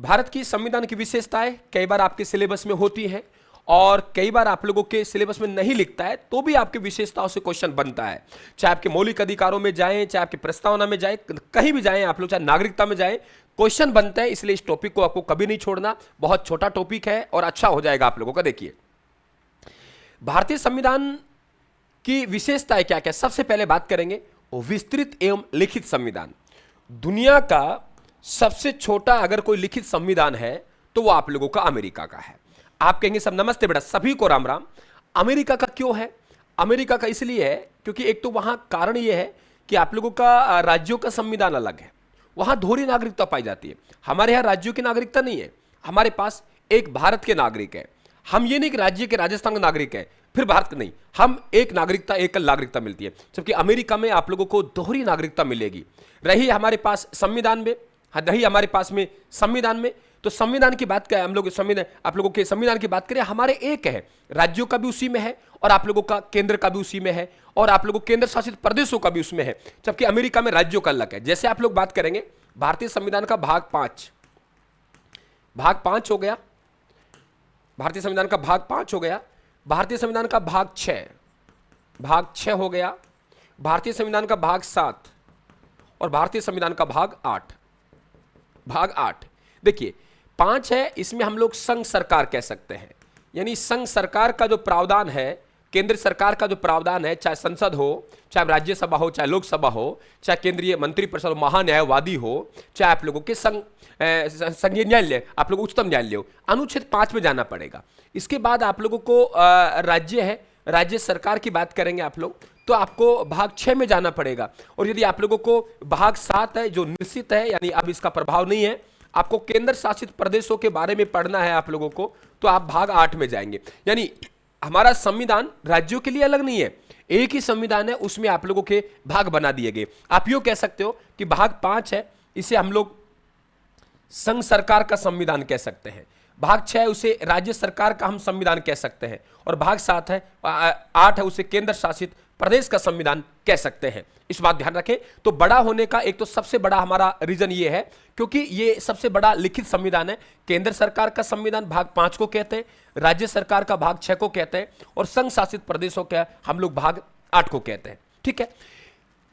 भारत की संविधान की विशेषताएं कई बार आपके सिलेबस में होती हैं और कई बार आप लोगों के सिलेबस में नहीं लिखता है, तो भी आपकी विशेषताओं से क्वेश्चन बनता है। चाहे आपके मौलिक अधिकारों में जाएं, चाहे आपकी प्रस्तावना में जाएं, कहीं भी जाएं आप लोग, चाहे नागरिकता में जाएं, क्वेश्चन बनता है। इसलिए इस टॉपिक को आपको कभी नहीं छोड़ना। बहुत छोटा टॉपिक है और अच्छा हो जाएगा आप लोगों का। देखिए, भारतीय संविधान की विशेषताएं क्या क्या। सबसे पहले बात करेंगे विस्तृत एवं लिखित संविधान। दुनिया का सबसे छोटा अगर कोई लिखित संविधान है तो वो आप लोगों का अमेरिका का है। आप कहेंगे सब नमस्ते बेटा, सभी को राम राम। अमेरिका का क्यों है? अमेरिका का इसलिए है क्योंकि एक तो वहां कारण यह है कि आप लोगों का राज्यों का संविधान अलग है, वहां दोहरी नागरिकता पाई जाती है। हमारे यहां राज्यों की नागरिकता नहीं है, हमारे पास एक भारत के नागरिक है। हम ये नहीं कि राज्य के राजस्थान का नागरिक है फिर भारत नहीं, हम एक नागरिकता एकल नागरिकता मिलती है। जबकि अमेरिका में आप लोगों को दोहरी नागरिकता मिलेगी। रही हमारे पास संविधान में, रही हमारे पास में संविधान में, तो संविधान की बात करें हम लोग, संविधान आप लोगों के संविधान की बात करें, हमारे एक है, राज्यों का भी उसी में है और आप लोगों का केंद्र का भी उसी में है और आप लोगों केंद्र शासित प्रदेशों का भी उसमें है। जबकि अमेरिका में राज्यों का अलग है। जैसे आप लोग बात करेंगे भारतीय संविधान का भाग 5 हो गया, भारतीय संविधान का भाग 5 हो गया, भारतीय संविधान का भाग 6 हो गया, भारतीय संविधान का भाग 7 और भारतीय संविधान का भाग 8। देखिए 5 है, इसमें हम लोग संघ सरकार कह सकते हैं। यानी संघ सरकार का जो प्रावधान है, केंद्र सरकार का जो प्रावधान है, चाहे संसद हो, चाहे राज्यसभा हो, चाहे लोकसभा हो, चाहे केंद्रीय मंत्रिपरिषद महान्यायवादी हो, चाहे आप लोगों के संघीय न्यायालय, आप लोग उच्चतम न्यायालय हो, अनुच्छेद 5 में जाना पड़ेगा। इसके बाद आप लोगों को राज्य है, राज्य सरकार की बात करेंगे आप लोग, तो आपको भाग 6 में जाना पड़ेगा। और यदि आप लोगों को भाग 7 है जो निश्चित है, यानी अब इसका प्रभाव नहीं है, आपको केंद्र शासित प्रदेशों के बारे में पढ़ना है आप लोगों को, तो आप भाग 8 में जाएंगे। यानी हमारा संविधान राज्यों के लिए अलग नहीं है, एक ही संविधान है, उसमें आप लोगों के भाग बना दिए गए। आप यूं कह सकते हो कि भाग 5 है, इसे हम लोग संघ सरकार का संविधान कह सकते हैं। भाग 6 उसे राज्य सरकार का हम संविधान कह सकते हैं और भाग 8 है उसे केंद्र शासित प्रदेश का संविधान कह सकते हैं। इस बात ध्यान रखें। तो बड़ा होने का एक तो सबसे बड़ा हमारा रीजन ये है क्योंकि ये सबसे बड़ा लिखित संविधान है। केंद्र सरकार का संविधान भाग 5 को कहते हैं, राज्य सरकार का भाग 6 को कहते हैं और संघ शासित प्रदेशों का हम लोग भाग 8 को कहते हैं। ठीक है।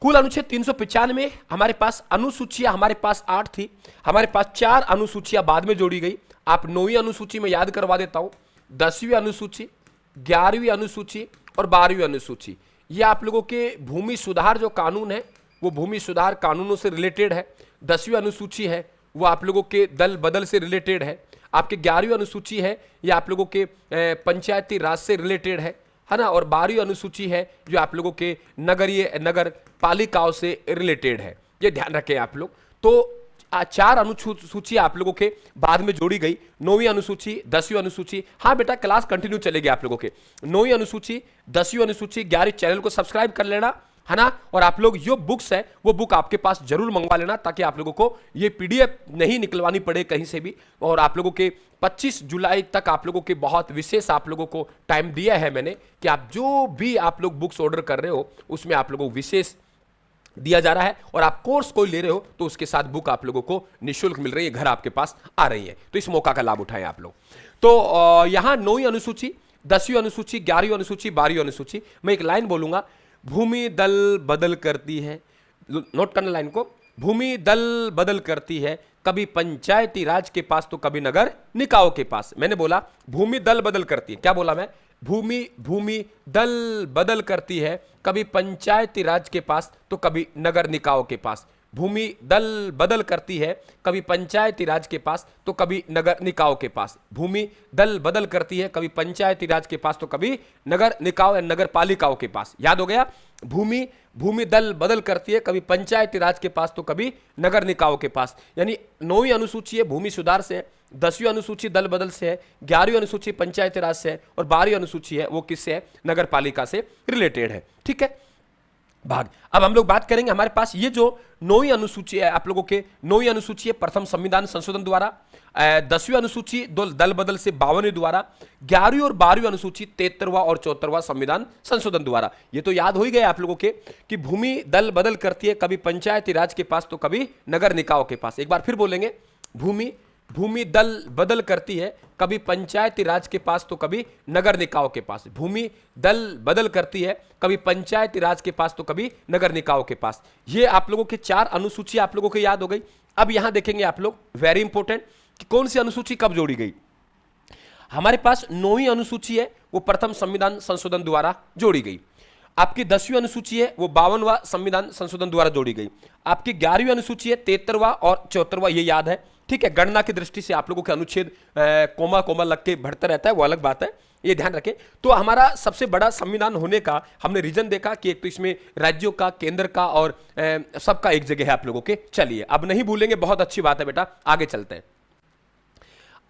कुल अनुच्छेद 395 हमारे पास अनुसूचियां हमारे पास 8 थी, हमारे पास 4 अनुसूचियां बाद में जोड़ी गई। आप 9वीं अनुसूची में याद करवा देता हूं, 10वीं अनुसूची, 11वीं अनुसूची और 12वीं अनुसूची। ये आप लोगों के भूमि सुधार जो कानून है वो भूमि सुधार कानूनों से रिलेटेड है। 10वीं अनुसूची है वो आप लोगों के दल बदल से रिलेटेड है। आपके 11वीं अनुसूची है ये आप लोगों के पंचायती राज से रिलेटेड है ना। और 12वीं अनुसूची है जो आप लोगों के नगर पालिकाओं से रिलेटेड है। ये ध्यान रखें आप लोग। तो 4 अनुसूची आप लोगों के बाद में जोड़ी गई। 9वीं अनुसूची, 10वीं अनुसूची, हाँ बेटा क्लास कंटिन्यू चलेगी आप लोगों के। 9वीं अनुसूची, 10वीं अनुसूची, 11वीं, चैनल को सब्सक्राइब कर लेना है ना। और आप लोग जो बुक्स है वो बुक आपके पास जरूर मंगवा लेना ताकि आप लोगों को ये पीडीएफ नहीं निकलवानी पड़े कहीं से भी। और आप लोगों के 25 जुलाई तक आप लोगों के बहुत विशेष आप लोगों को टाइम दिया है मैंने कि आप जो भी आप लोग बुक्स ऑर्डर कर रहे हो उसमें आप लोगों को विशेष दिया जा रहा है। और आप कोर्स कोई ले रहे हो तो उसके साथ बुक आप लोगों को निःशुल्क मिल रही है, घर आपके पास आ रही है। तो इस मौका का लाभ उठाएं आप लोग। तो यहां 9वीं अनुसूची, 10वीं अनुसूची, 11वीं अनुसूची, 12वीं अनुसूची, मैं एक लाइन बोलूंगा, भूमि दल बदल करती है। नोट करना लाइन को, भूमि दल बदल करती है, कभी पंचायती राज के पास तो कभी नगर निकायों के पास। मैंने बोला भूमि दल बदल करती है, क्या बोला मैं? भूमि दल बदल करती है, कभी पंचायती राज के पास तो कभी नगर निकायों के पास। भूमि दल बदल करती है, कभी पंचायती राज के पास तो कभी नगर निकायों के पास। भूमि दल बदल करती है, कभी पंचायती राज के पास तो कभी नगर निकाय या नगर पालिकाओं के पास। याद हो गया? भूमि दल बदल करती है, कभी पंचायती राज के पास तो कभी नगर निकायों के पास। यानी 9वीं अनुसूची है भूमि सुधार से है, 10वीं अनुसूची दल बदल से है, 11वीं अनुसूची पंचायती राज से है और 12वीं अनुसूची है वो किससे है? नगर पालिका से रिलेटेड है। ठीक है भाग। अब हम लोग बात करेंगे, हमारे पास ये जो 9वीं अनुसूची है आप लोगों के, 9वीं अनुसूची है प्रथम संविधान संशोधन द्वारा, 10वीं अनुसूची दल बदल से 52वें द्वारा, 11वीं और 12वीं अनुसूची 73वां और 74वां संविधान संशोधन द्वारा। ये तो याद हो ही गए आप लोगों के कि भूमि दल बदल करती है, कभी पंचायती राज के पास तो कभी नगर निकायों के पास। एक बार फिर बोलेंगे, भूमि दल बदल करती है, कभी पंचायती राज के पास तो कभी नगर निकायों के पास। भूमि दल बदल करती है, कभी पंचायती राज के पास तो कभी नगर निकायों के पास। ये आप लोगों के 4 अनुसूची आप लोगों को याद हो गई। अब यहां देखेंगे आप लोग, वेरी इंपॉर्टेंट, कि कौन सी अनुसूची कब जोड़ी गई। हमारे पास 9वीं अनुसूची है, वो प्रथम संविधान संशोधन द्वारा जोड़ी गई। आपकी 10वीं अनुसूची है, वो 52वां संविधान संशोधन द्वारा जोड़ी गई। आपकी 11वीं अनुसूची है, 73वां और 74वां, ये याद है, ठीक है। गणना की दृष्टि से आप लोगों के अनुच्छेद कोमा कोमा लग के बढ़ता रहता है, वो अलग बात है, ये ध्यान रखें। तो हमारा सबसे बड़ा संविधान होने का हमने रीजन देखा कि एक तो इसमें राज्यों का, केंद्र का और सबका एक जगह है आप लोगों के। चलिए अब नहीं भूलेंगे, बहुत अच्छी बात है बेटा, आगे चलते हैं।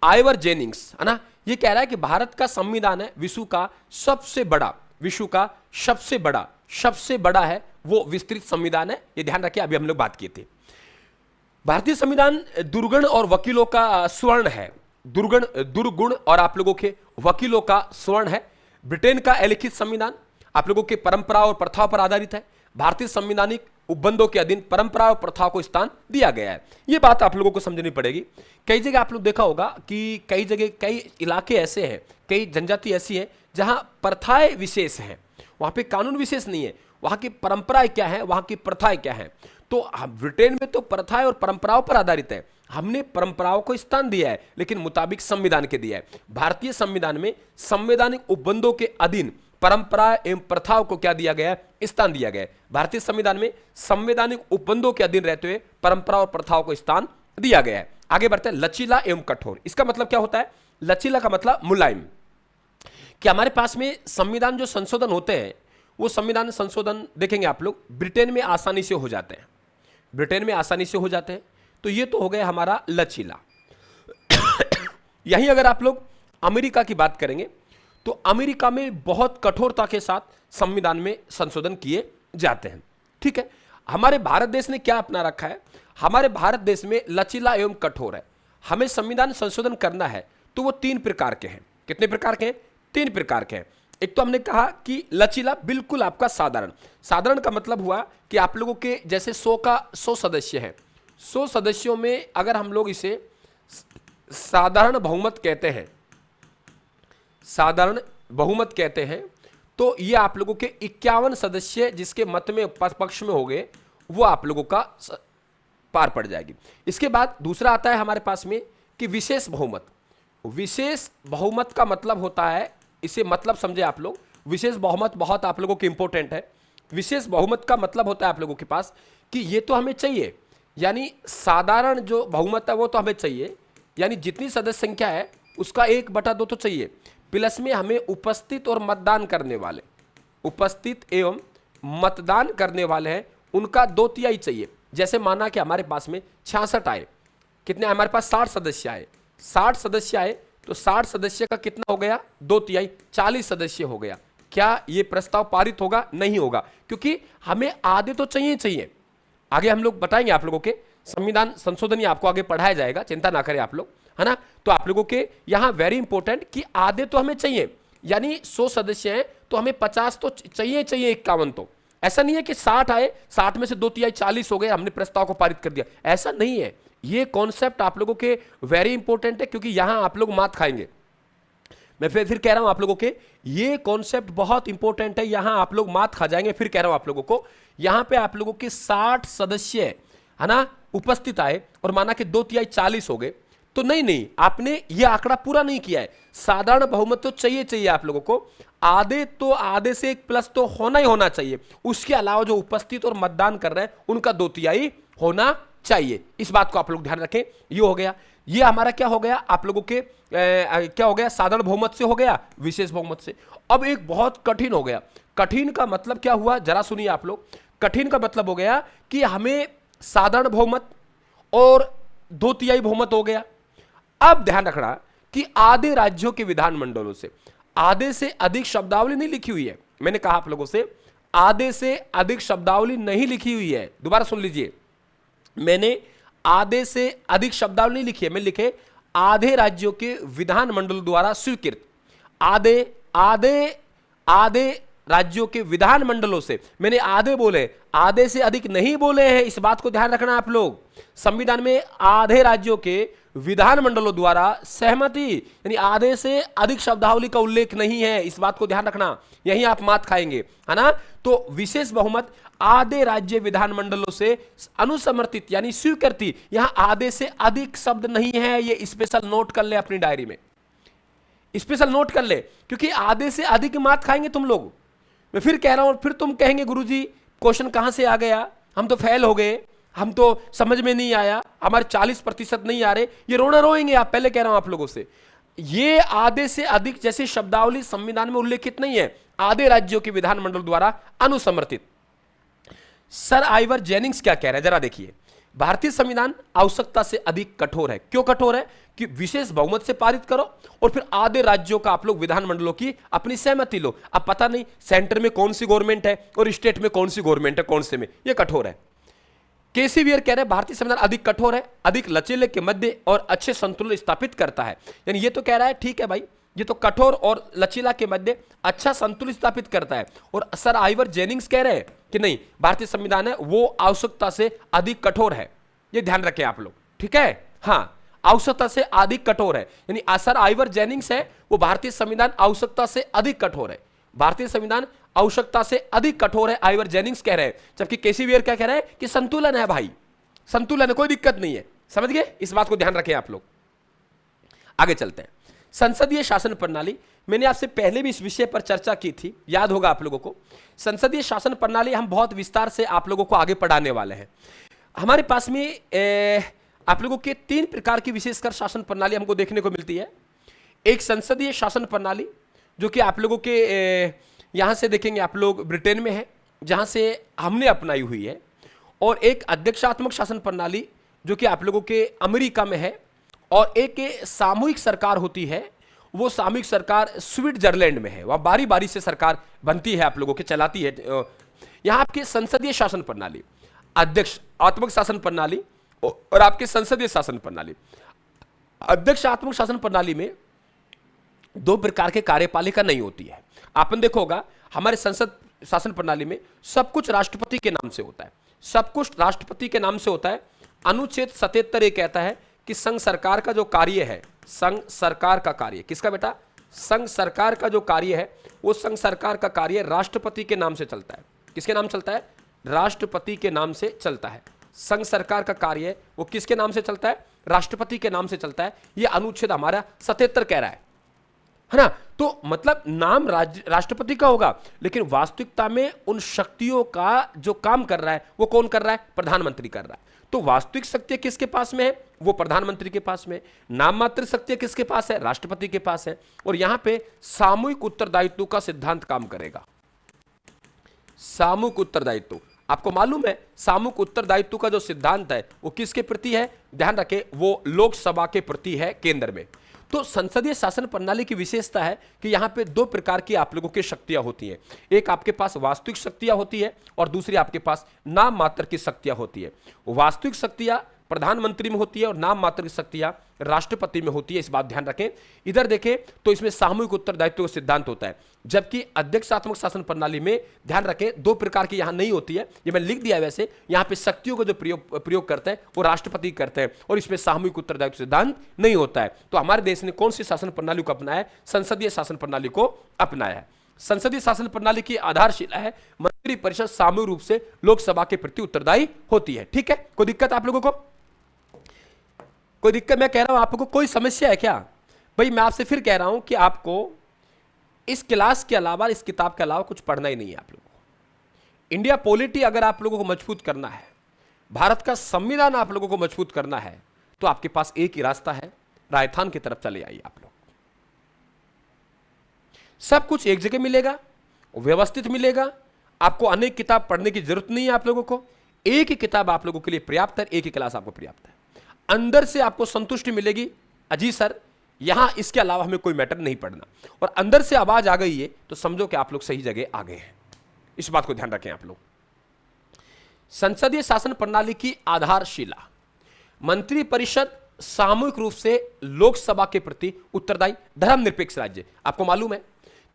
आइवर जेनिंग्स, है ना, ये कह रहा है कि भारत का संविधान है विश्व का सबसे बड़ा, विश्व का सबसे बड़ा है वो विस्तृत संविधान है। ये ध्यान रखिए, अभी हम लोग बात किए थे। भारतीय संविधान दुर्गुण और वकीलों का स्वर्ण है, दुर्गुण और आप लोगों के वकीलों का स्वर्ण है। ब्रिटेन का अलिखित संविधान आप लोगों के परंपरा और प्रथाओं पर आधारित है। भारतीय संवैधानिक उपबंधों के अधीन परंपरा और प्रथाओं को स्थान दिया गया है। यह बात आप लोगों को समझनी पड़ेगी। कई जगह आप लोग देखा होगा कि कई जगह, कई इलाके ऐसे हैं, कई जनजाति ऐसी है जहां प्रथाएं विशेष हैं, वहां पे कानून विशेष नहीं है, वहां की परंपराएं क्या है, वहां की प्रथाएं क्या है। तो ब्रिटेन में तो प्रथाएं और परंपराओं पर आधारित है, हमने परंपराओं को स्थान दिया है लेकिन मुताबिक संविधान के दिया है। भारतीय संविधान में संवैधानिक उपबंधों के अधीन परंपरा एवं प्रथाओं को क्या दिया गया है, स्थान दिया गया है। भारतीय संविधान में संवैधानिक उपबंधों के अधीन रहते हुए परंपरा और प्रथाओं को स्थान दिया गया है। आगे बढ़ते हैं, लचीला एवं कठोर। इसका मतलब क्या होता है? लचीला का मतलब मुलायम, कि हमारे पास में संविधान जो संशोधन होते हैं वो संविधान संशोधन देखेंगे आप लोग ब्रिटेन में आसानी से हो जाते हैं, ब्रिटेन में आसानी से हो जाते हैं। तो ये तो हो गया हमारा लचीला। यहीं अगर आप लोग अमेरिका की बात करेंगे तो अमेरिका में बहुत कठोरता के साथ संविधान में संशोधन किए जाते हैं, ठीक है। हमारे भारत देश ने क्या अपना रखा है? हमारे भारत देश में लचीला एवं कठोर है। हमें संविधान संशोधन करना है तो वो 3 प्रकार के हैं। कितने प्रकार के हैं? 3 प्रकार के हैं। एक तो हमने कहा कि लचीला, बिल्कुल आपका साधारण। साधारण का मतलब हुआ कि आप लोगों के जैसे 100 सदस्य हैं, 100 सदस्यों में अगर हम लोग इसे साधारण बहुमत कहते हैं, साधारण बहुमत कहते हैं, तो ये आप लोगों के 51 सदस्य जिसके मत में पक्ष में हो गए वो आप लोगों का पार पड़ जाएगी। इसके बाद दूसरा आता है हमारे पास में कि विशेष बहुमत। विशेष बहुमत का मतलब होता है, इसे मतलब समझे आप लोग, विशेष बहुमत बहुत आप लोगों के इंपॉर्टेंट है। विशेष बहुमत का मतलब होता है आप लोगों के पास कि ये तो हमें चाहिए, यानी साधारण जो बहुमत है वो तो हमें चाहिए, यानी जितनी सदस्य संख्या है उसका 1/2 तो चाहिए, प्लस में हमें उपस्थित और मतदान करने वाले, उपस्थित एवं मतदान करने वाले हैं उनका 2/3 चाहिए। जैसे माना कि हमारे पास में 66 आए, कितने हमारे पास 60 सदस्य आए, 60 सदस्य आए तो 60 सदस्य का कितना हो गया? 2/3, 40 सदस्य हो गया। क्या ये प्रस्ताव पारित होगा? नहीं होगा, क्योंकि हमें आधे तो चाहिए। आगे हम लोग बताएंगे आप लोगों के संविधान संशोधन, आपको आगे पढ़ाया जाएगा, चिंता ना करें आप लोग, है ना। तो आप लोगों के यहां वेरी इंपॉर्टेंट कि आधे तो हमें चाहिए, यानी 100 सदस्य हैं तो हमें 50 तो चाहिए, 51 तो। ऐसा नहीं है कि 60 आए, 60 में से 2/3 40 हो गए, हमने प्रस्ताव को पारित कर दिया, ऐसा नहीं है। ये कॉन्सेप्ट आप लोगों के वेरी इंपॉर्टेंट है, क्योंकि यहां आप लोग मात खाएंगे। मैं फिर कह रहा हूं आप लोगों के, ये कॉन्सेप्ट बहुत इंपॉर्टेंट है, यहां आप लोग मात खा जाएंगे। फिर कह रहा हूं आप लोगों को, यहां पे आप लोगों के 60 सदस्य है ना उपस्थित आए और माना कि 2/3 40 हो गए, तो नहीं, आपने ये आंकड़ा पूरा नहीं किया है। साधारण बहुमत तो चाहिए आप लोगों को, आधे से 1 प्लस तो होना ही होना चाहिए। उसके अलावा जो उपस्थित और मतदान कर रहे हैं उनका 2/3 होना चाहिए। इस बात को आप लोग ध्यान रखें। ये हो गया, ये हमारा क्या हो गया आप लोगों के क्या हो गया? साधारण बहुमत से हो गया विशेष बहुमत से। अब एक बहुत कठिन हो गया। कठिन का मतलब क्या हुआ जरा सुनिए आप लोग। कठिन का मतलब हो गया कि हमें साधारण बहुमत और 2/3 बहुमत हो गया। अब ध्यान रखना कि आधे राज्यों के विधानमंडलों से आधे से अधिक शब्दावली नहीं लिखी हुई है। मैंने कहा आप लोगों से आधे से अधिक शब्दावली नहीं लिखी हुई है। दोबारा सुन लीजिए, मैंने आधे से अधिक शब्दावली नहीं लिखी है, मैं लिखे आधे राज्यों के विधानमंडल द्वारा स्वीकृत। आधे राज्यों के विधानमंडलों से, मैंने आधे बोले, आधे से अधिक नहीं बोले हैं, इस बात को ध्यान रखना आप लोग। संविधान में आधे राज्यों के विधानमंडलों द्वारा सहमति, यानी आधे से अधिक शब्दावली का उल्लेख नहीं है, इस बात को ध्यान रखना, यही आप मात खाएंगे, है ना। तो विशेष बहुमत आधे राज्य विधानमंडलों से अनुसमर्थित यानी स्वीकृति, यहां आधे से अधिक शब्द नहीं है, ये स्पेशल नोट कर ले अपनी डायरी में, स्पेशल नोट कर ले, क्योंकि आधे से अधिक मात खाएंगे तुम लोग। मैं फिर कह रहा हूं, फिर तुम कहेंगे गुरुजी क्वेश्चन कहां से आ गया, हम तो फेल हो गए, हम तो समझ में नहीं आया, हमारे 40% नहीं आ रहे, ये रोना रोएंगे आप। पहले कह रहा हूं आप लोगों से, ये आधे से अधिक जैसी शब्दावली संविधान में उल्लेखित नहीं है, आधे राज्यों के विधानमंडल द्वारा अनुसमर्थित। सर आइवर जेनिंग्स क्या कह रहे हैं जरा देखिए, भारतीय संविधान आवश्यकता से अधिक कठोर है। क्यों कठोर है? कि विशेष बहुमत से पारित करो और फिर आधे राज्यों का आप लोग विधानमंडलों की अपनी सहमति लो। अब पता नहीं सेंटर में कौन सी गवर्नमेंट है और स्टेट में कौन सी गवर्नमेंट है, कौन से में, ये कठोर है। केसी वियर कह रहे हैं भारतीय संविधान अधिक कठोर है, अधिक लचीले के मध्य और अच्छे संतुलन स्थापित करता है। यानी ये तो कह रहा है ठीक है भाई, ये तो कठोर और लचीला के मध्य अच्छा संतुलन स्थापित करता है। और सर आइवर जेनिंग्स कह रहे हैं कि नहीं, भारतीय संविधान है वो आवश्यकता से अधिक कठोर है, ये ध्यान रखें आप लोग, ठीक है। हाँ, आवश्यकता से अधिक कठोर है, यानी सर आइवर जेनिंग्स है वो भारतीय संविधान आवश्यकता से अधिक कठोर है, भारतीय संविधान आवश्यकता से अधिक कठोर है, आइवर जेनिंग्स कह रहे हैं। जबकि केसी वियर क्या कह रहे हैं कि संतुलन है भाई, संतुलन है, कोई दिक्कत नहीं है। समझ गए? इस बात को ध्यान रखें आप लोग। आगे चलते हैं। संसदीय शासन प्रणाली, मैंने आपसे पहले भी इस विषय पर चर्चा की थी, याद होगा आप लोगों को। संसदीय शासन प्रणाली हम बहुत विस्तार से आप लोगों को आगे पढ़ाने वाले हैं। हमारे पास में आप लोगों के 3 प्रकार की विशेषकर शासन प्रणाली हमको देखने को मिलती है। एक संसदीय शासन प्रणाली जो कि आप लोगों के यहां से देखेंगे आप लोग ब्रिटेन में है, जहां से हमने अपनाई हुई है। और एक अध्यक्षात्मक शासन प्रणाली जो कि आप लोगों के अमेरिका में है। और एक सामूहिक सरकार होती है, वो सामूहिक सरकार स्विट्जरलैंड में है, वहां बारी बारी से सरकार बनती है, आप लोगों के चलाती है। यहां आपके संसदीय शासन प्रणाली, अध्यक्षात्मक शासन प्रणाली और आपके संसदीय शासन प्रणाली। अध्यक्षात्मक शासन प्रणाली में 2 प्रकार के कार्यपालिका नहीं होती है। आपने देखा होगा हमारे संसद शासन प्रणाली में सब कुछ राष्ट्रपति के नाम से होता है, सब कुछ राष्ट्रपति के नाम से होता है। अनुच्छेद 77 ये कहता है कि संघ सरकार का जो कार्य है, संघ सरकार का कार्य, किसका बेटा? संघ सरकार का जो कार्य है वो संघ सरकार का कार्य राष्ट्रपति के नाम से चलता है। किसके नाम चलता है? राष्ट्रपति के नाम से चलता है। संघ सरकार का कार्य वो किसके नाम से चलता है? राष्ट्रपति के नाम से चलता है। ये अनुच्छेद हमारा 77 कह रहा है ना। तो मतलब नाम राष्ट्रपति का होगा, लेकिन वास्तविकता में उन शक्तियों का जो काम कर रहा है वो कौन कर रहा है? प्रधानमंत्री कर रहा है। तो वास्तविक शक्ति किसके पास में है? वो प्रधानमंत्री के पास में। नाम मात्र शक्ति किसके पास है? राष्ट्रपति के पास है। और यहां पे सामूहिक उत्तरदायित्व का सिद्धांत काम करेगा। सामूहिक उत्तरदायित्व, आपको मालूम है सामूहिक उत्तरदायित्व का जो सिद्धांत है वो किसके प्रति है? ध्यान रखें, वो लोकसभा के प्रति है, केंद्र में। तो संसदीय शासन प्रणाली की विशेषता है कि यहां पे 2 प्रकार की आप लोगों की शक्तियां होती हैं। एक आपके पास वास्तविक शक्तियां होती है और दूसरी आपके पास नाम मात्र की शक्तियां होती है। वास्तविक शक्तियां प्रधानमंत्री में होती है और नाम मात्र की शक्तियां राष्ट्रपति में होती है, इस बात ध्यान रखें। इधर देखें तो इसमें सामूहिक उत्तरदायित्व का सिद्धांत होता है, जबकि अध्यक्षात्मक शासन प्रणाली में ध्यान रखें 2 प्रकार की यहां नहीं होती है। ये मैं लिख दिया, वैसे यहां पे शक्तियों का जो प्रयोग करते हैं वो राष्ट्रपति करते हैं और इसमें सामूहिक उत्तरदायित्व सिद्धांत नहीं होता है। तो हमारे देश ने कौन सी शासन प्रणाली को अपनाया है? संसदीय शासन प्रणाली को अपनाया है। संसदीय शासन प्रणाली की आधारशिला है मंत्रिपरिषद सामूहिक रूप से लोकसभा के प्रति उत्तरदायी होती है। ठीक है, कोई दिक्कत आप लोगों को? कोई दिक्कत? मैं कह रहा हूं आपको कोई समस्या है क्या? भाई मैं आपसे फिर कह रहा हूं कि आपको इस क्लास के अलावा, इस किताब के अलावा कुछ पढ़ना ही नहीं है आप लोगों को। इंडिया पॉलिटी अगर आप लोगों को मजबूत करना है, भारत का संविधान आप लोगों को मजबूत करना है, तो आपके पास एक ही रास्ता है, राजस्थान की तरफ चले आइए आप लोग। सब कुछ एक जगह मिलेगा, व्यवस्थित मिलेगा, आपको अनेक किताब पढ़ने की जरूरत नहीं है। आप लोगों को एक ही किताब आप लोगों के लिए पर्याप्त है, एक ही क्लास आपको पर्याप्त है। अंदर से आपको संतुष्टि मिलेगी, अजी सर यहां इसके अलावा हमें कोई मैटर नहीं पढ़ना, और अंदर से आवाज आ गई है तो समझो कि आप लोग सही जगह आ गए हैं। इस बात को ध्यान रखें आप लोग। संसदीय शासन प्रणाली की आधारशिला, मंत्रिपरिषद सामूहिक रूप से लोकसभा के प्रति उत्तरदायी, धर्मनिरपेक्ष राज्य। आपको मालूम है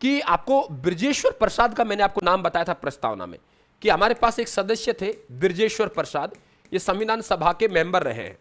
कि आपको ब्रजेश्वर प्रसाद का मैंने आपको नाम बताया था प्रस्तावना में कि हमारे पास एक सदस्य थे ब्रजेश्वर प्रसाद, ये संविधान सभा के मेंबर रहे हैं,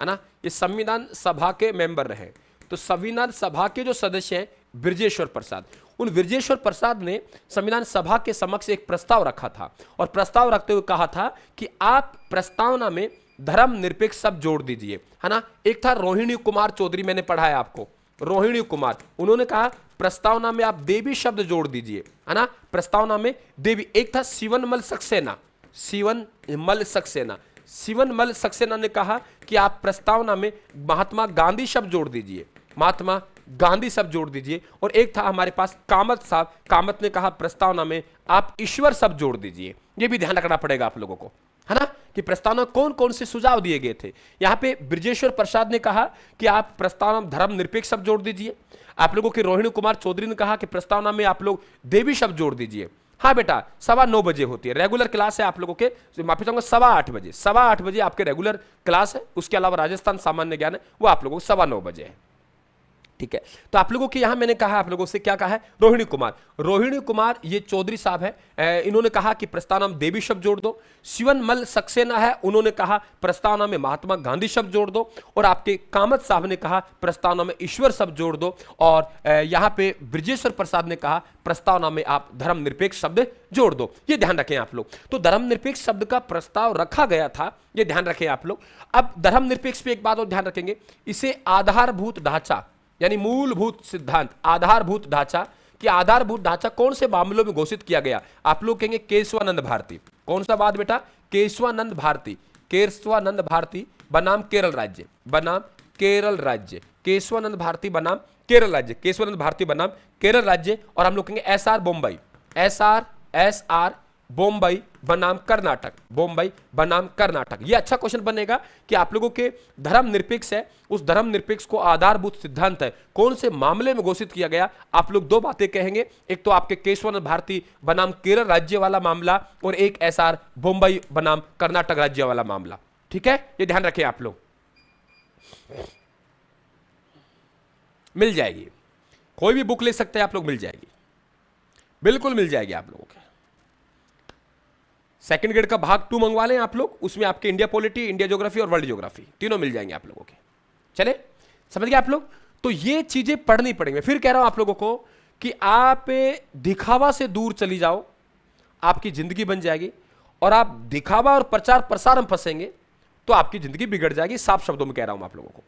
है ना, ये संविधान सभा के मेंबर रहे। तो संविधान सभा के जो सदस्य हैं ब्रजेश्वर प्रसाद, उन ब्रजेश्वर प्रसाद ने संविधान सभा के समक्ष एक प्रस्ताव रखा था और प्रस्ताव रखते हुए कहा था कि आप प्रस्तावना में धर्मनिरपेक्ष शब्द जोड़ दीजिए, है ना। एक था रोहिणी कुमार चौधरी, मैंने पढ़ाया आपको, रोहिणी कुमार, उन्होंने कहा प्रस्तावना में आप देवी शब्द जोड़ दीजिए, है ना, प्रस्तावना में देवी। एक था शिवनमल सक्सेना, शिवनमल सक्सेना, शिवनमल सक्सेना ने कहा कि आप प्रस्तावना में महात्मा गांधी शब्द जोड़ दीजिए, महात्मा गांधी शब्द जोड़ दीजिए। और एक था हमारे पास कामत साहब, कामत ने कहा प्रस्तावना में आप ईश्वर शब्द जोड़ दीजिए। ये भी ध्यान रखना पड़ेगा आप लोगों को, है ना, कि प्रस्तावना कौन कौन से सुझाव दिए गए थे। यहां पे ब्रजेश्वर प्रसाद ने कहा कि आप प्रस्तावना में धर्मनिरपेक्ष शब्द जोड़ दीजिए। आप लोगों के रोहिणी कुमार चौधरी ने कहा कि प्रस्तावना में आप लोग देवी शब्द जोड़ दीजिए। हाँ बेटा, 9:15 बजे होती है, रेगुलर क्लास है आप लोगों के, माफी चाहूंगा 8:15 बजे, 8:15 बजे आपके रेगुलर क्लास है। उसके अलावा राजस्थान सामान्य ज्ञान है, वो आप लोगों को 9:15 बजे है, ठीक है। तो आप लोगों के यहां मैंने कहा, आप लोगों से क्या कहा है, रोहिणी कुमार, रोहिणी कुमार ये चौधरी साहब है, इन्होंने कहा कि प्रस्तावना में देवी शब्द जोड़ दो। शिवनमल सक्सेना है, उन्होंने कहा प्रस्तावना में महात्मा गांधी शब्द जोड़ दो। और आपके कामत साहब ने कहा प्रस्तावना में ईश्वर शब्द जोड़ दो। और यहां पे ब्रजेश्वर प्रसाद ने कहा प्रस्तावना में आप धर्मनिरपेक्ष शब्द जोड़ दो। ये ध्यान रखें आप लोग। तो धर्मनिरपेक्ष शब्द का प्रस्ताव रखा गया था, ये ध्यान रखें आप लोग। अब धर्मनिरपेक्ष पे एक बात और ध्यान रखेंगे, इसे आधारभूत ढांचा यानी मूलभूत सिद्धांत, आधारभूत ढांचा, कि आधारभूत ढांचा कौन से मामलों में घोषित किया गया। आप लोग कहेंगे केशवानंद भारती, कौन सा बात बेटा, केशवानंद भारती, केशवानंद भारती बनाम केरल राज्य, बनाम केरल राज्य, केशवानंद भारती बनाम केरल राज्य, केशवानंद भारती बनाम केरल राज्य। और हम लोग कहेंगे एसआर बॉम्बई, एसआर बॉम्बई बनाम कर्नाटक, बॉम्बई बनाम कर्नाटक। ये अच्छा क्वेश्चन बनेगा कि आप लोगों के धर्मनिरपेक्ष है, उस धर्मनिरपेक्ष को आधारभूत सिद्धांत है कौन से मामले में घोषित किया गया। आप लोग दो बातें कहेंगे, एक तो आपके केशवानंद भारती बनाम केरल राज्य वाला मामला और एक एसआर बॉम्बई बनाम कर्नाटक राज्य वाला मामला, ठीक है। ये ध्यान रखें आप लोग, मिल जाएगी, कोई भी बुक ले सकते हैं आप लोग, मिल जाएगी, बिल्कुल मिल जाएगी आप लोगों के। सेकंड ग्रेड का भाग 2 मंगवा लें आप लोग, उसमें आपके इंडिया पॉलिटी, इंडिया ज्योग्राफी और वर्ल्ड ज्योग्राफी तीनों मिल जाएंगे आप लोगों के। चले, समझ गए आप लोग। तो ये चीजें पढ़नी पड़ेंगी। फिर कह रहा हूं आप लोगों को कि आप दिखावा से दूर चली जाओ, आपकी जिंदगी बन जाएगी। और आप दिखावा और प्रचार प्रसार में फंसेंगे तो आपकी जिंदगी बिगड़ जाएगी। साफ शब्दों में कह रहा हूं आप लोगों को,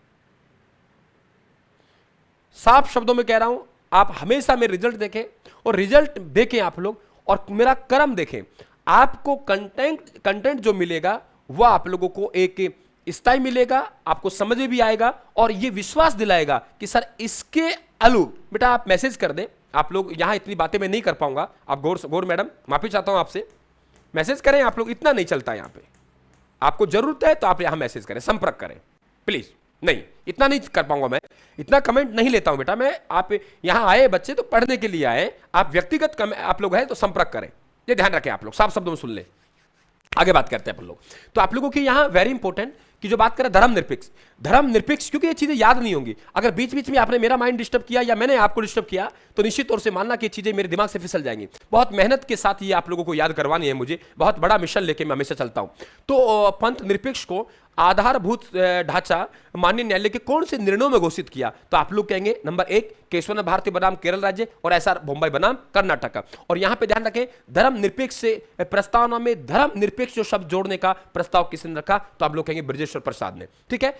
साफ शब्दों में कह रहा हूं। आप हमेशा मेरे रिजल्ट देखें और रिजल्ट देखें आप लोग, और मेरा कर्म देखें। आपको कंटेंट जो मिलेगा वह आप लोगों को एक स्थायी मिलेगा, आपको समझ में भी आएगा और यह विश्वास दिलाएगा कि सर इसके अलू, बेटा आप मैसेज कर दें। आप लोग यहां इतनी बातें मैं नहीं कर पाऊंगा, आप गौर मैडम माफी चाहता हूं आपसे, मैसेज करें आप लोग, इतना नहीं चलता यहां पे। आपको जरूरत है तो आप यहां मैसेज करें, संपर्क करें प्लीज। नहीं, इतना नहीं कर पाऊंगा मैं, इतना कमेंट नहीं लेता हूं बेटा मैं। आप यहां आए बच्चे तो पढ़ने के लिए आए, आप व्यक्तिगत आप लोग हैं तो संपर्क करें, ये ध्यान रखें आप लोग, साफ शब्दों में सुन ले। आगे बात करते हैं अपन लोग। तो आप लोगों की यहां वेरी इंपॉर्टेंट कि जो बात करें धर्मनिरपेक्ष, धर्मनिरपेक्ष, क्योंकि ये चीजें याद नहीं होंगी। अगर बीच बीच में आपने मेरा माइंड डिस्टर्ब किया या मैंने आपको डिस्टर्ब किया तो निश्चित तौर से मानना कि ये चीजें मेरे दिमाग से फिसल जाएंगी। बहुत मेहनत के साथ ये आप लोगों को याद करवानी है मुझे, बहुत बड़ा मिशन लेके मैं हमेशा चलता हूं। तो पंथ निरपेक्ष को आधारभूत ढांचा माननीय न्यायालय के कौन से निर्णयों में घोषित किया। तो आप लोग कहेंगे नंबर 1 केशवानंद भारती बनाम केरल राज्य और एसआर बॉम्बई बनाम कर्नाटक। और यहां पे ध्यान रखें धर्मनिरपेक्ष से प्रस्तावना में धर्मनिरपेक्ष जो शब्द जोड़ने का प्रस्ताव किसने रखा, तो आप लोग कहेंगे ब्रजेश्वर प्रसाद ने, ठीक है।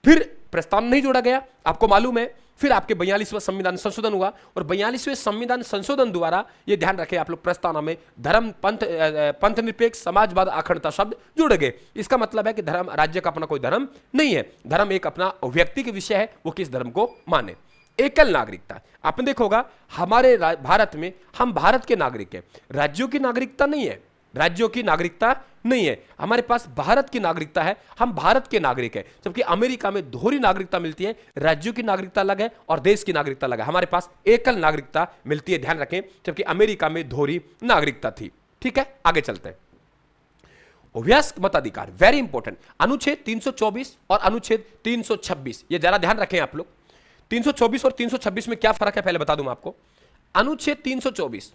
फिर प्रस्ताव नहीं जोड़ा गया, आपको मालूम है। फिर आपके 42वां संविधान संशोधन हुआ और 42वें संविधान संशोधन द्वारा ये ध्यान रखें आप लोग प्रस्तावना में धर्म पंथ निरपेक्ष समाजवाद अखंडता शब्द जुड़ गए। इसका मतलब है कि धर्म राज्य का अपना कोई धर्म नहीं है, धर्म एक अपना व्यक्ति के विषय है, वो किस धर्म को माने। एकल नागरिकता, आपने देखा होगा हमारे भारत में हम भारत के नागरिक हैं, राज्यों की नागरिकता नहीं है, राज्यों की नागरिकता नहीं है, हमारे पास भारत की नागरिकता है, हम भारत के नागरिक हैं। जबकि अमेरिका में दोहरी नागरिकता मिलती है, राज्यों की नागरिकता अलग है और देश की नागरिकता अलग है, हमारे पास एकल नागरिकता मिलती है, ध्यान रखें। जबकि अमेरिका में दोहरी नागरिकता थी, ठीक है। आगे चलते हैं। अभ्यास मताधिकार वेरी इंपॉर्टेंट, अनुच्छेद 324 और अनुच्छेद 326, ये जरा ध्यान रखें आप लोग। 324 और 326 में क्या फर्क है पहले बता दूं मैं आपको। अनुच्छेद 324,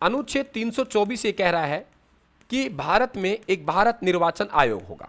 अनुच्छेद 324 ये कह रहा है कि भारत में एक भारत निर्वाचन आयोग होगा,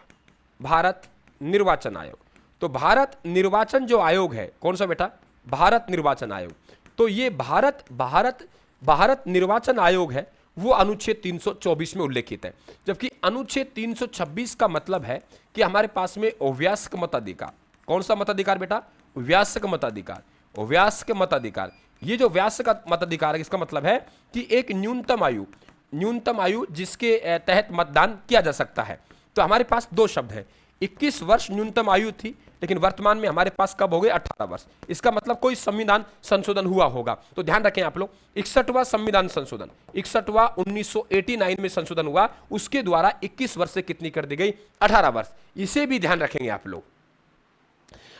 भारत निर्वाचन आयोग। तो भारत निर्वाचन जो आयोग है, कौन सा बेटा, भारत निर्वाचन आयोग। तो ये भारत निर्वाचन आयोग है, वो अनुच्छेद 324 में उल्लेखित है। जबकि अनुच्छेद 326 का मतलब है कि हमारे पास में अव्यास्क मताधिकार। कौन सा मताधिकार बेटा, व्यास्क मताधिकार। व्यास्क मताधिकार, ये जो व्यास्क मताधिकार है, इसका मतलब है कि एक न्यूनतम आयु जिसके तहत मतदान किया जा सकता है। तो हमारे पास दो शब्द हैं, 21 वर्ष न्यूनतम आयु थी, लेकिन वर्तमान में हमारे पास कब हो गए, 18 वर्ष। इसका मतलब कोई संविधान संशोधन हुआ होगा। तो ध्यान रखें आप लोग, 61वां संविधान संशोधन, 61वां 1989 में संशोधन हुआ, उसके द्वारा 21 वर्ष से कितनी कर दी गई, 18 वर्ष। इसे भी ध्यान रखेंगे आप लोग,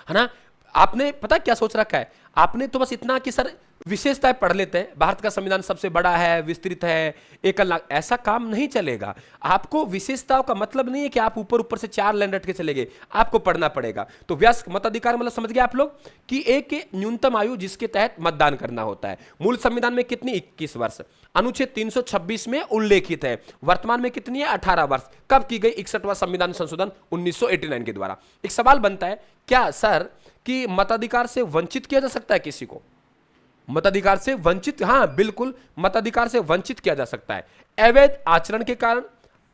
है ना। आपने पता क्या सोच रखा है, आपने तो बस इतना कि सर विशेषताएं पढ़ लेते हैं, भारत का संविधान सबसे बड़ा है, विस्तृत है, 1 लाख, ऐसा काम नहीं चलेगा। आपको विशेषताओं का मतलब नहीं है कि आप ऊपर ऊपर से 4 लाइन रट के चलेंगे, आपको पढ़ना पड़ेगा। तो व्यास्क मताधिकार मतलब समझ गए आप लोग कि एक न्यूनतम आयु जिसके तहत मतदान करना होता है। मूल संविधान में कितनी, 21 वर्ष। अनुच्छेद 326 में उल्लेखित है, वर्तमान में कितनी है, 18 वर्ष। कब की गई, 61वां संविधान संशोधन 1989 के द्वारा। एक सवाल बनता है, क्या सर कि मताधिकार से वंचित किया जा सकता है किसी को, मताधिकार से वंचित, हाँ बिल्कुल, मताधिकार से वंचित किया जा सकता है अवैध आचरण के कारण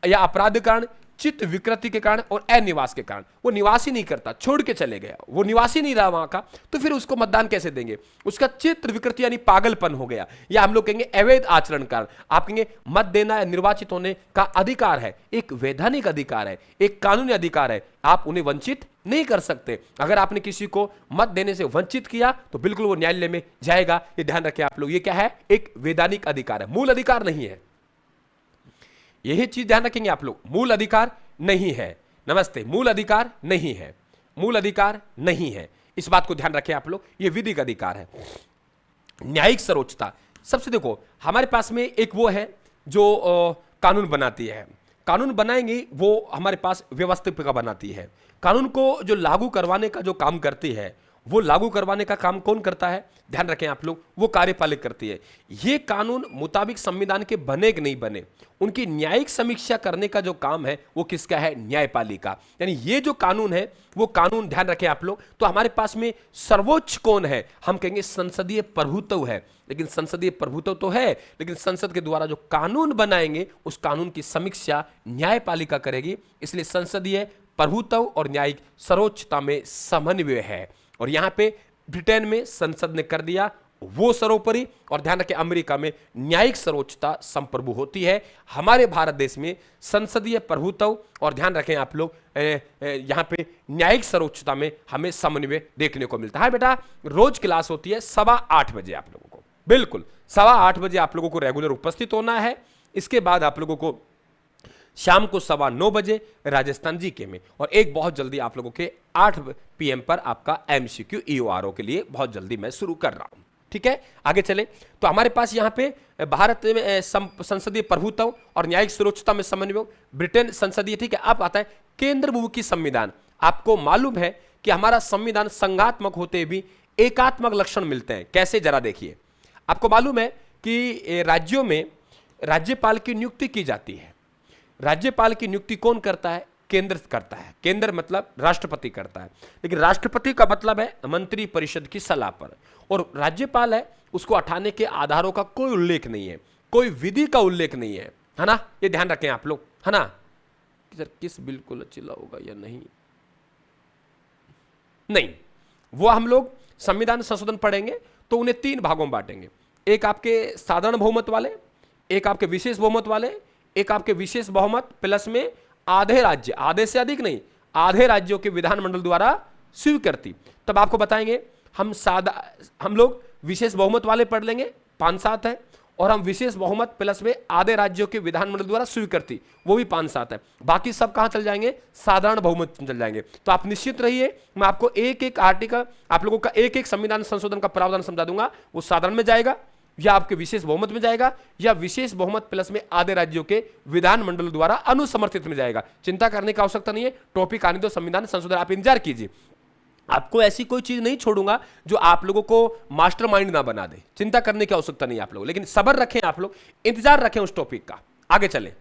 या अपराध के कारण, चित्त विकृति के कारण और अनिवास के कारण। वो निवासी नहीं करता, छोड़ के चले गया, वो निवासी नहीं रहा वहां का, तो फिर उसको मतदान कैसे देंगे। उसका चित्त विकृति यानी पागलपन हो गया, या हम लोग कहेंगे अवैध आचरण कारण। आप कहेंगे मत देना या निर्वाचित होने का अधिकार है, एक वैधानिक अधिकार है, एक कानूनी अधिकार है, आप उन्हें वंचित नहीं कर सकते। अगर आपने किसी को मत देने से वंचित किया तो बिल्कुल वो न्यायालय में जाएगा। ये ध्यान रखें आप लोग, ये क्या है, एक वैधानिक अधिकार है, मूल अधिकार नहीं है। यही चीज ध्यान रखेंगे आप लोग, मूल अधिकार नहीं है। नमस्ते, मूल अधिकार नहीं है, मूल अधिकार नहीं है, इस बात को ध्यान रखें आप लोग। ये विधिक अधिकार है। न्यायिक सर्वोच्चता, सबसे देखो हमारे पास में एक वो है जो कानून बनाती है, कानून बनाएंगी वो हमारे पास व्यवस्थिका बनाती है। कानून को जो लागू करवाने का जो काम करती है, वो लागू करवाने का काम कौन करता है, ध्यान रखें आप लोग, वो कार्यपालिका करती है। ये कानून मुताबिक संविधान के बने कि नहीं बने, उनकी न्यायिक समीक्षा करने का जो काम है वो किसका है, न्यायपालिका। यानी ये जो कानून है वो कानून, ध्यान रखें आप लोग। तो हमारे पास में सर्वोच्च कौन है, हम कहेंगे संसदीय प्रभुत्व है। लेकिन संसदीय प्रभुत्व तो है, लेकिन संसद के द्वारा जो कानून बनाएंगे उस कानून की समीक्षा न्यायपालिका करेगी। इसलिए संसदीय प्रभुत्व और न्यायिक सर्वोच्चता में समन्वय है। और यहां पे ब्रिटेन में संसद ने कर दिया वो सर्वोपरि, और ध्यान रखें अमेरिका में न्यायिक सर्वोच्चता संप्रभु होती है। हमारे भारत देश में संसदीय प्रभुत्व और ध्यान रखें आप लोग यहां पे न्यायिक सर्वोच्चता में हमें समन्वय देखने को मिलता है। बेटा रोज क्लास होती है 8:15 बजे, आप लोगों को बिल्कुल 8:15 बजे आप लोगों को रेगुलर उपस्थित होना है। इसके बाद आप लोगों को शाम को 9:15 बजे राजस्थान जीके में, और एक बहुत जल्दी आप लोगों के 8 PM पर आपका MCQ EORO के लिए बहुत जल्दी मैं शुरू कर रहा हूं। ठीक है, आगे चले। तो हमारे पास यहां पे भारत में संसदीय प्रभुत्व और न्यायिक सर्वोच्चता में समन्वय, ब्रिटेन संसदीय, ठीक है। अब आता है केंद्रमुखी संविधान। आपको मालूम है कि हमारा संविधान संघात्मक होते भी एकात्मक लक्षण मिलते हैं। कैसे, जरा देखिए। आपको मालूम है कि राज्यों में राज्यपाल की नियुक्ति की जाती है। राज्यपाल की नियुक्ति कौन करता है, केंद्र करता है। केंद्र मतलब राष्ट्रपति करता है, लेकिन राष्ट्रपति का मतलब है मंत्री परिषद की सलाह पर। और राज्यपाल है, उसको हटाने के आधारों का कोई उल्लेख नहीं है, कोई विधि का उल्लेख नहीं है, है ना। ये ध्यान रखें आप लोग, है ना। सर किस बिल को लचीला होगा या नहीं, नहीं, वो हम लोग संविधान संशोधन पढ़ेंगे तो उन्हें 3 भागों में बांटेंगे। एक आपके साधारण बहुमत वाले, एक आपके विशेष बहुमत वाले, एक आपके विशेष बहुमत प्लस में आधे राज्य, आधे से अधिक नहीं, आधे राज्यों के विधानमंडल द्वारा स्वीकृति। तब आपको बताएंगे हम लोग विशेष बहुमत वाले पढ़ लेंगे, 5-7 है, और हम विशेष बहुमत प्लस में आधे राज्यों के विधानमंडल द्वारा स्वीकृति, वो भी 5-7 है। बाकी सब कहां चल जाएंगे, साधारण बहुमत चल जाएंगे। तो आप निश्चित रहिए, मैं आपको एक एक आर्टिकल, आप लोगों का एक एक संविधान संशोधन का प्रावधान समझा दूंगा। वो साधारण में जाएगा, या आपके विशेष बहुमत में जाएगा, या विशेष बहुमत प्लस में आधे राज्यों के विधानमंडल द्वारा अनुसमर्थित में जाएगा। चिंता करने की आवश्यकता नहीं है, टॉपिक आने दो, संविधान संशोधन आप इंतजार कीजिए। आपको ऐसी कोई चीज नहीं छोड़ूंगा जो आप लोगों को मास्टरमाइंड ना बना दे। चिंता करने की आवश्यकता नहीं आप लोग, लेकिन सब्र रखें, आप लोग इंतजार रखें उस टॉपिक का। आगे चलें।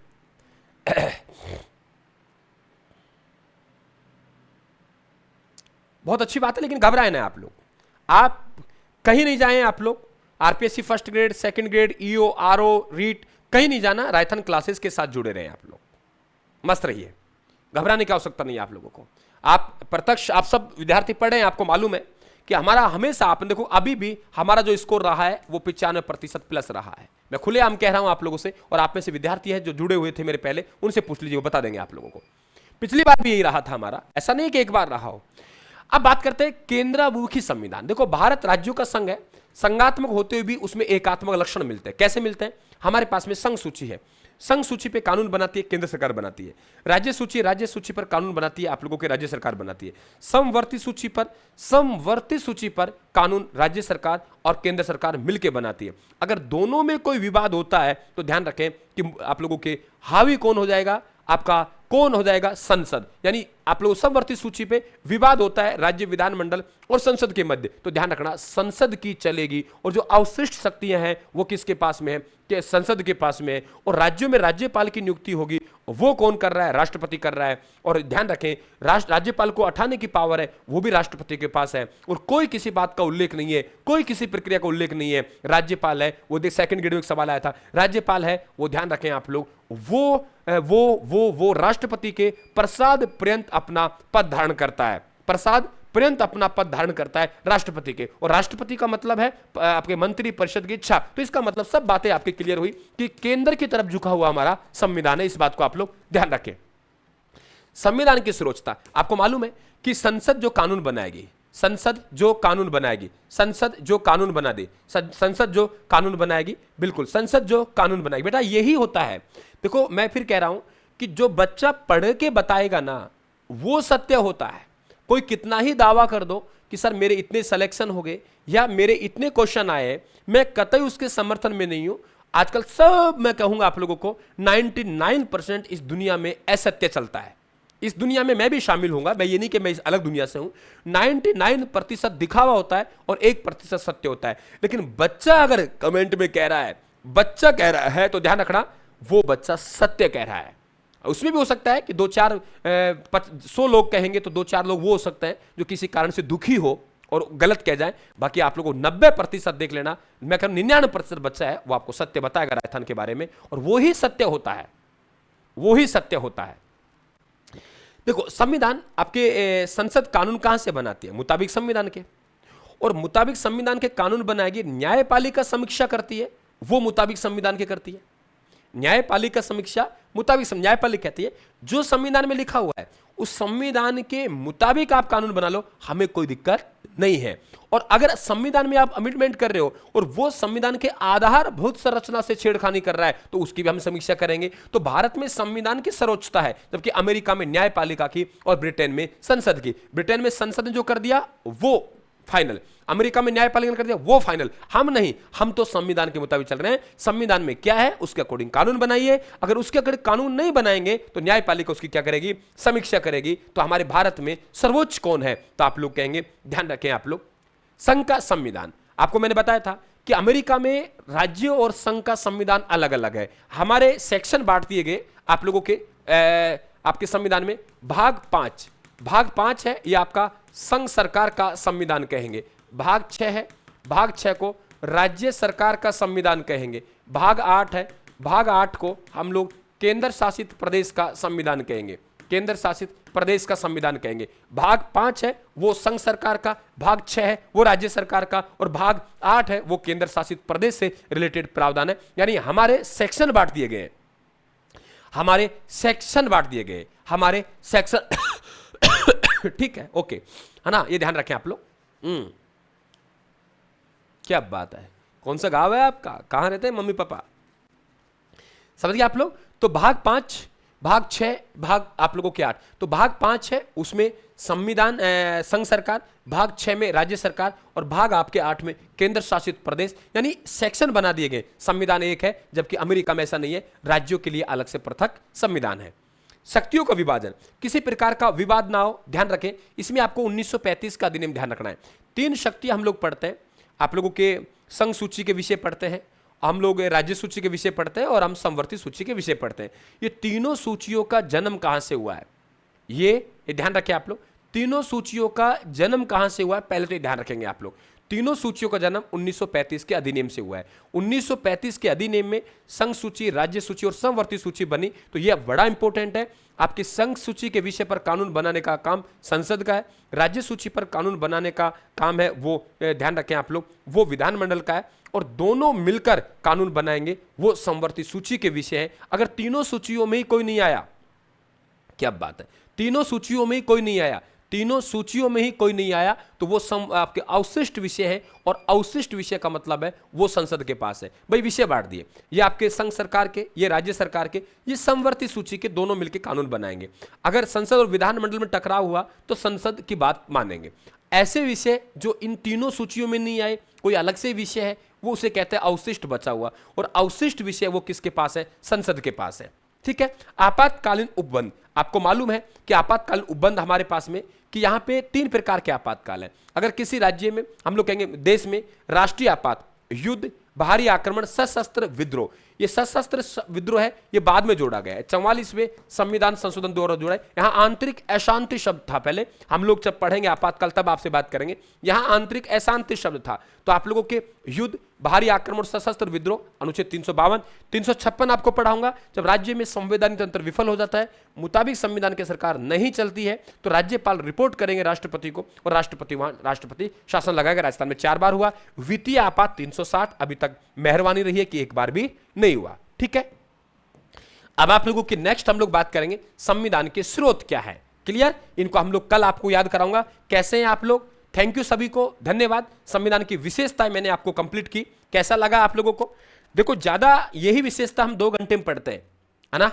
बहुत अच्छी बात है, लेकिन घबराए ना आप लोग, आप कहीं नहीं जाएं। आप लोग RPSC first grade, second grade, EO, RO, REET, कहीं नहीं जाना। रायथन क्लासेस के साथ जुड़े रहे आप लोग, मस्त रहिए, घबराने की आवश्यकता नहीं है आप लोगों को। आप प्रत्यक्ष, आप सब विद्यार्थी पढ़ रहे हैं, आपको मालूम है कि हमारा हमेशा, आपने देखो अभी भी हमारा जो स्कोर रहा है वो 95% प्लस रहा है। मैं खुलेआम कह रहा हूं आप लोगों से, और आप में से विद्यार्थी हैं जो जुड़े हुए थे मेरे पहले, उनसे पूछ लीजिए, वो बता देंगे आप लोगों को। पिछली बार भी यही रहा था हमारा, ऐसा नहीं कि एक बार रहा हो। अब बात करते हैं केंद्राभिमुखी संविधान। देखो, भारत राज्यों का संघ है, संघात्मक होते हुए भी उसमें एकात्मक लक्षण मिलते हैं। कैसे मिलते हैं? हमारे पास में संघ सूची है, संघ सूची पे कानून बनाती है केंद्र सरकार बनाती है। राज्य सूची पर कानून बनाती है आप लोगों के राज्य सरकार बनाती है। समवर्ती सूची पर कानून राज्य सरकार और केंद्र सरकार मिलकर बनाती है। अगर दोनों में कोई विवाद होता है तो ध्यान रखें कि आप लोगों के हावी कौन हो जाएगा, आपका कौन हो जाएगा? संसद। यानी आप लोग समवर्ती सूची पे विवाद होता है राज्य विधानमंडल और संसद के मध्य, तो ध्यान रखना संसद की चलेगी, और जो अवशिष्ट शक्तियां हैं वो किसके पास में है? कि संसद के पास में है। और राज्यों में राज्यपाल की नियुक्ति होगी, वो कौन कर रहा है? राष्ट्रपति कर रहा है। और ध्यान रखें, राज्यपाल को हटाने की पावर है वो भी राष्ट्रपति के पास है, और कोई किसी बात का उल्लेख नहीं है, कोई किसी प्रक्रिया का उल्लेख नहीं है। राज्यपाल है वो, सेकंड ग्रेड में एक सवाल आया था, राज्यपाल है वो, ध्यान रखें आप लोग, वो राष्ट्रपति के प्रसाद पर्यंत अपना पद धारण करता है, प्रसाद पर्यंत अपना पद धारण करता है राष्ट्रपति के। और राष्ट्रपति का मतलब है आपके मंत्री परिषद की इच्छा। तो इसका मतलब सब बातें आपकी क्लियर हुई कि केंद्र की तरफ झुका हुआ हमारा संविधान है। इस बात को आप लोग ध्यान रखें। संविधान की सर्वोच्चता, आपको मालूम है कि संसद जो कानून बनाएगी, संसद जो कानून बनाएगी, संसद जो कानून बना दे, संसद जो कानून बनाएगी, बिल्कुल संसद जो कानून बनाएगी। बेटा यही होता है। देखो मैं फिर कह रहा हूं कि जो बच्चा पढ़ के बताएगा ना वो सत्य होता है। कोई कितना ही दावा कर दो कि सर मेरे इतने सिलेक्शन हो गए या मेरे इतने क्वेश्चन आए, मैं कतई उसके समर्थन में नहीं हूं। आजकल सब मैं कहूंगा आप लोगों को 99% इस दुनिया में असत्य चलता है। इस दुनिया में मैं भी शामिल हूंगा, मैं ये नहीं कि मैं इस अलग दुनिया से हूं। 99% दिखावा होता है और 1% सत्य होता है। लेकिन बच्चा अगर कमेंट में कह रहा है, बच्चा कह रहा है, तो ध्यान रखना वो बच्चा सत्य कह रहा है। उसमें भी हो सकता है कि 100 लोग कहेंगे तो 2-4 लोग वो हो सकते हैं जो किसी कारण से दुखी हो और गलत कह जाए। बाकी आप लोगों को 90% देख लेना, मैं कह रहा हूं 99% बच्चा है वो आपको सत्य बताएगा राजस्थान के बारे में, और वो ही सत्य होता है, वो ही सत्य होता है। देखो संविधान, आपके संसद कानून कहां से बनाती है? मुताबिक संविधान के। और मुताबिक संविधान के कानून बनाएगी, न्यायपालिका समीक्षा करती है, वो मुताबिक संविधान के करती है। न्यायपालिका समीक्षा मुताबिक, न्यायपालिका कहती है जो संविधान में लिखा हुआ है उस संविधान के मुताबिक आप कानून बना लो, हमें कोई दिक्कत नहीं है। और अगर संविधान में आप अमेंडमेंट कर रहे हो और वो संविधान के आधारभूत संरचना से छेड़खानी कर रहा है तो उसकी भी हम समीक्षा करेंगे। तो भारत में संविधान की सर्वोच्चता है, जबकि अमेरिका में न्यायपालिका की और ब्रिटेन में संसद की। ब्रिटेन में संसद ने जो कर दिया वो फाइनल, अमेरिका में न्यायपालिका ने कर दिया वो फाइनल। हम नहीं, हम तो संविधान के मुताबिक चल रहे हैं। संविधान में क्या है उसके अकॉर्डिंग कानून बनाइए। अगर उसके अकॉर्डिंग कानून नहीं बनाएंगे तो न्यायपालिका उसकी क्या करेगी? समीक्षा करेगी। तो हमारे भारत में सर्वोच्च कौन है? तो आप लोग कहेंगे, ध्यान रखें आप लोग, संघ का संविधान। आपको मैंने बताया था कि अमेरिका में राज्यों और संघ का संविधान अलग अलग है। हमारे सेक्शन बांट दिए गए आप लोगों के आपके संविधान में। भाग 5 है, ये आपका संघ सरकार का संविधान कहेंगे। भाग 6 है, भाग 6 को राज्य सरकार का संविधान कहेंगे। भाग 8 है, भाग 8 को हम लोग केंद्र शासित प्रदेश का संविधान कहेंगे, केंद्र शासित प्रदेश का संविधान कहेंगे। भाग 5 है वो संघ सरकार का, भाग 6 है वो राज्य सरकार का, और भाग 8 है वो केंद्र शासित प्रदेश से रिलेटेड प्रावधान है। यानी हमारे सेक्शन बांट दिए गए, हमारे सेक्शन बांट दिए गए, हमारे सेक्शन ठीक है, ओके, है ना? ये ध्यान रखें आप लोग। क्या बात है, कौन सा गांव है आपका, कहां रहते हैं मम्मी पापा? समझ गए आप लोग? तो भाग 5, भाग 6, भाग आप लोगों के 8। तो भाग 5 है उसमें संविधान संघ सरकार, भाग 6 में राज्य सरकार, और भाग आपके 8 में केंद्र शासित प्रदेश। यानी सेक्शन बना दिए गए। संविधान एक है, जबकि अमेरिका में ऐसा नहीं है, राज्यों के लिए अलग से पृथक संविधान है। शक्तियों का विभाजन, किसी प्रकार का विवाद ना हो, ध्यान रखें। इसमें आपको 1935 का अधिनियम ध्यान रखना है। 3 शक्तियां हम लोग पढ़ते हैं, आप लोगों के संघ सूची के विषय पढ़ते हैं, हम लोग राज्य सूची के विषय पढ़ते हैं और हम समवर्ती सूची के विषय पढ़ते हैं। ये तीनों सूचियों का जन्म कहां से हुआ है, ये ध्यान रखें आप लोग। तीनों सूचियों का जन्म कहां से हुआ है, पहले तो ध्यान रखेंगे आप लोग। तीनों सूचियों का जन्म 1935 के अधिनियम से हुआ है। 1935 के अधिनियम में संघ सूची, राज्य सूची और समवर्ती सूची बनी, तो यह बड़ा इंपॉर्टेंट है। आपकी संघ सूची के विषय पर कानून बनाने का काम संसद का है, राज्य सूची पर कानून बनाने का काम है, वो ध्यान रखें आप लोग, वो विधानमंडल का है, और दोनों मिलकर कानून बनाएंगे, वो समवर्ती सूची के विषय है। अगर तीनों सूचियों में ही कोई नहीं आया, क्या बात है, तीनों सूचियों में ही कोई नहीं आया, तीनों सूचियों में ही कोई नहीं आया, तो वो आपके अवशिष्ट विषय है, और अवशिष्ट विषय का मतलब है वो संसद के पास है। भाई विषय बांट दिए, ये आपके संघ सरकार के, ये राज्य सरकार के, ये समवर्ती सूची के, दोनों मिलकर कानून बनाएंगे। अगर संसद और विधानमंडल में टकराव हुआ तो संसद की बात मानेंगे। ऐसे विषय जो इन तीनों सूचियों में नहीं आए, कोई अलग से विषय है, वो उसे कहते हैं अवशिष्ट बचा हुआ, और अवशिष्ट विषय वो किसके पास है, संसद के पास है। ठीक है। आपातकालीन उपबंध, आपको मालूम है कि आपातकालीन उपबंध हमारे पास में कि यहां पे 3 प्रकार के आपातकाल है। अगर किसी राज्य में, हम लोग कहेंगे देश में, राष्ट्रीय आपात, युद्ध, बाहरी आक्रमण, सशस्त्र विद्रोह, ये सशस्त्र विद्रोह है, ये बाद में जोड़ा गया है, 44वें संविधान संशोधन द्वारा जोड़ा है। यहां आंतरिक अशांति शब्द था, पहले हम लोग जब पढ़ेंगे आपातकाल तब आपसे बात करेंगे। यहां आंतरिक अशांति शब्द था, तो आप लोगों के युद्ध, बाहरी आक्रमण, सशस्त्र विद्रोह, अनुच्छेद 352, 356 आपको पढ़ाऊंगा। जब राज्य में संवैधानिक तंत्र विफल हो जाता है, मुताबिक संविधान की सरकार नहीं चलती है, तो राज्यपाल रिपोर्ट करेंगे राष्ट्रपति को, और राष्ट्रपति शासन लगाएगा। राजस्थान में 4 बार हुआ। वित्तीय आपात 360, अभी तक मेहरबानी रही है कि एक बार भी नहीं हुआ। ठीक है। अब आप लोगों की नेक्स्ट हम लोग बात करेंगे संविधान के स्रोत क्या है। क्लियर, इनको हम लोग कल आपको याद कराऊंगा। कैसे हैं आप लोग, थैंक यू सभी को, धन्यवाद। संविधान की विशेषताएं मैंने आपको कंप्लीट की, कैसा लगा आप लोगों को। देखो ज्यादा यही विशेषता हम 2 घंटे में पढ़ते हैं, है ना।